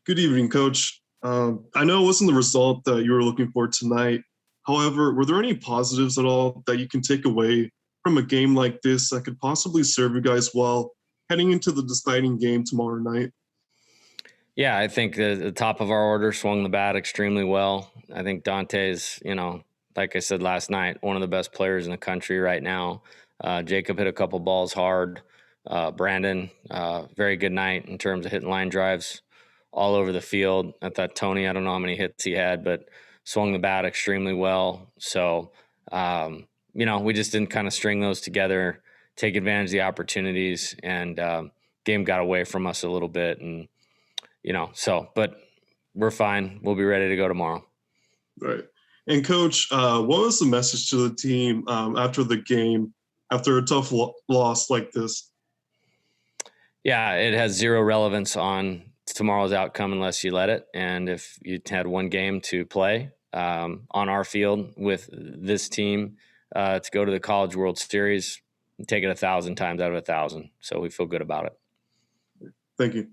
Good evening, Coach. I know it wasn't the result that you were looking for tonight. However, were there any positives at all that you can take away from a game like this that could possibly serve you guys well heading into the deciding game tomorrow night? Yeah, I think the top of our order swung the bat extremely well. I think Dante's, like I said last night, one of the best players in the country right now. Jacob hit a couple balls hard. Branden, very good night in terms of hitting line drives all over the field. I thought Tony, I don't know how many hits he had, but swung the bat extremely well. So, we just didn't kind of string those together, take advantage of the opportunities, and game got away from us a little bit. And, but we're fine. We'll be ready to go tomorrow. Right. And Coach, what was the message to the team after the game, after a tough loss like this? Yeah, it has zero relevance on tomorrow's outcome unless you let it. And if you had one game to play on our field with this team to go to the College World Series, take it 1,000 times out of 1,000. So we feel good about it. Thank you.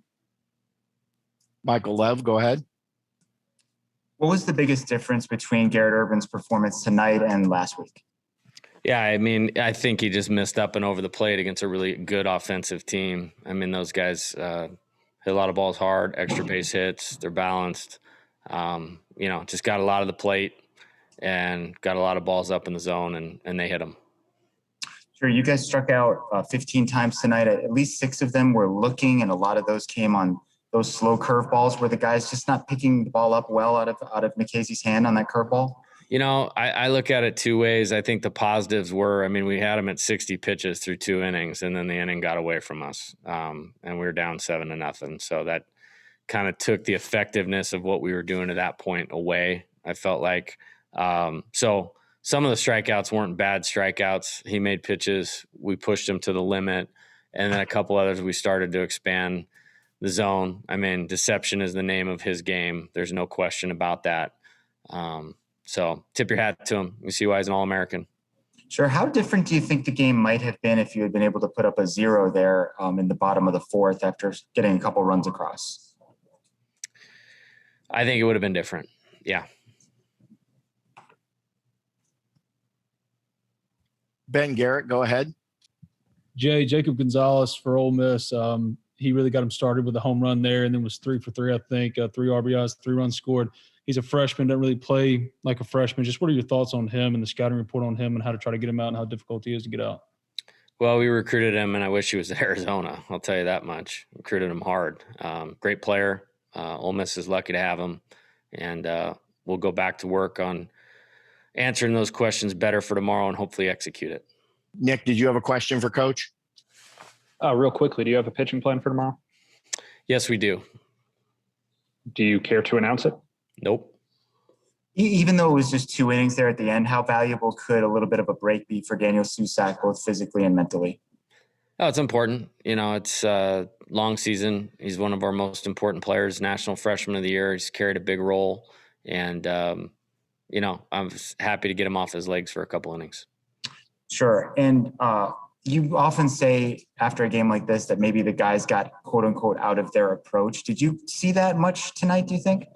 Michael Lev, go ahead. What was the biggest difference between Garrett Urban's performance tonight and last week? Yeah, I think he just missed up and over the plate against a really good offensive team. Those guys hit a lot of balls hard, extra base hits. They're balanced. Just got a lot of the plate and got a lot of balls up in the zone, and they hit them. Sure, you guys struck out 15 times tonight. At least 6 of them were looking, and a lot of those came on those slow curveballs. Were the guys just not picking the ball up well out of McKazie's hand on that curveball? I look at it two ways. I think the positives were, we had him at 60 pitches through 2 innings, and then the inning got away from us, and we were down 7-0. So that kind of took the effectiveness of what we were doing at that point away, I felt like. So some of the strikeouts weren't bad strikeouts. He made pitches. We pushed him to the limit, and then a couple others we started to expand the zone. Deception is the name of his game. There's no question about that. So tip your hat to him. You see why he's an All-American. Sure. How different do you think the game might have been if you had been able to put up a 0 there in the bottom of the 4th after getting a couple runs across? I think it would have been different. Yeah. Ben Garrett, go ahead. Jacob Gonzalez for Ole Miss. He really got him started with a home run there, and then was 3 for 3, I think, 3 RBIs, 3 runs scored. He's a freshman, doesn't really play like a freshman. Just what are your thoughts on him and the scouting report on him and how to try to get him out and how difficult he is to get out? Well, we recruited him, and I wish he was at Arizona. I'll tell you that much. Recruited him hard. Great player. Ole Miss is lucky to have him, and we'll go back to work on answering those questions better for tomorrow and hopefully execute it. Nick, did you have a question for Coach? Real quickly, do you have a pitching plan for tomorrow? Yes, we do. Do you care to announce it? Nope. Even though it was just 2 innings there at the end, how valuable could a little bit of a break be for Daniel Susac, both physically and mentally? Oh, it's important. It's a long season. He's one of our most important players, National Freshman of the Year. He's carried a big role, and I'm happy to get him off his legs for a couple innings. Sure. And you often say after a game like this that maybe the guys got quote unquote out of their approach. Did you see that much tonight, do you think?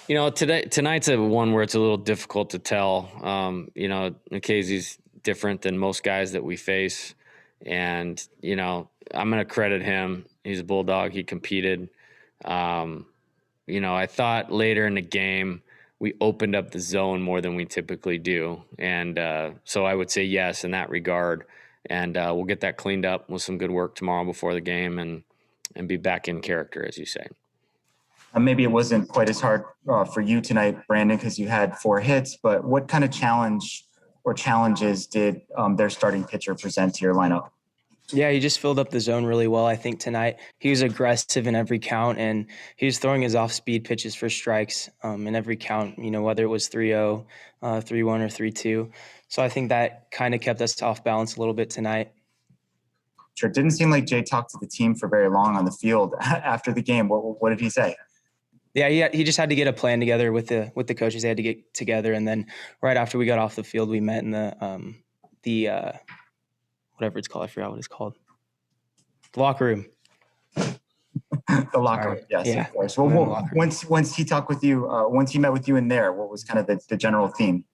Tonight's a one where it's a little difficult to tell. McKazie's different than most guys that we face. And, I'm going to credit him. He's a Bulldog. He competed. I thought later in the game, we opened up the zone more than we typically do. And so I would say yes in that regard. And we'll get that cleaned up with some good work tomorrow before the game and be back in character, as you say. Maybe it wasn't quite as hard for you tonight, Branden, because you had 4 hits, but what kind of challenge or challenges did their starting pitcher present to your lineup? Yeah, he just filled up the zone really well, I think, tonight. He was aggressive in every count, and he was throwing his off-speed pitches for strikes in every count, whether it was 3-0, 3-1, or 3-2. So I think that kind of kept us off balance a little bit tonight. Sure. It didn't seem like Jay talked to the team for very long on the field after the game. What did he say? Yeah, he just had to get a plan together with the coaches. They had to get together, and then right after we got off the field, we met in the whatever it's called. I forgot what it's called. The locker room. The locker Sorry. room. Yes, Yeah. of course. I'm in the Well, locker room. once he talked with you, once he met with you in there, what was kind of the general theme?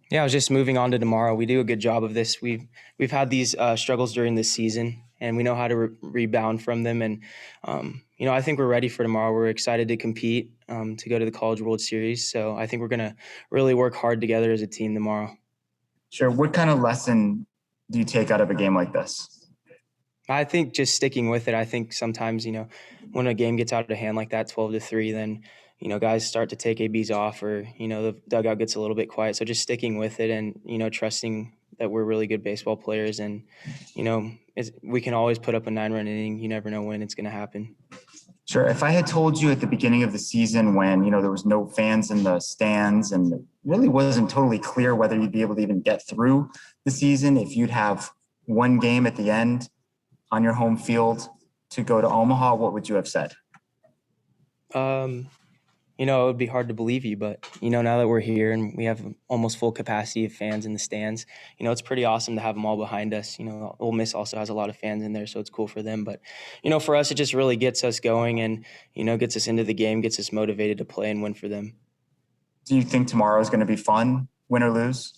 Yeah, I was just moving on to tomorrow. We do a good job of this. We've had these struggles during this season, and we know how to rebound from them. And I think we're ready for tomorrow. We're excited to compete, to go to the College World Series. So I think we're gonna really work hard together as a team tomorrow. Sure. What kind of lesson do you take out of a game like this? I think just sticking with it. I think sometimes, when a game gets out of hand like that, 12-3, then, guys start to take ABs off, or, the dugout gets a little bit quiet. So just sticking with it and, trusting that we're really good baseball players. And, we can always put up a 9-run inning. You never know when it's going to happen. Sure. If I had told you at the beginning of the season when, there was no fans in the stands and it really wasn't totally clear whether you'd be able to even get through the season, if you'd have one game at the end on your home field to go to Omaha, what would you have said? It would be hard to believe you, but, now that we're here and we have almost full capacity of fans in the stands, it's pretty awesome to have them all behind us. Ole Miss also has a lot of fans in there, so it's cool for them. But, for us, it just really gets us going and, gets us into the game, gets us motivated to play and win for them. Do you think tomorrow is going to be fun, win or lose?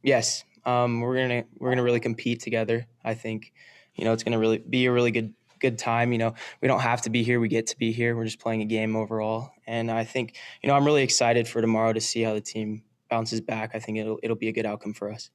Yes. We're gonna really compete together. I think, it's gonna really be a really good time. We don't have to be here. We get to be here. We're just playing a game overall. And I think, I'm really excited for tomorrow to see how the team bounces back. I think it'll be a good outcome for us.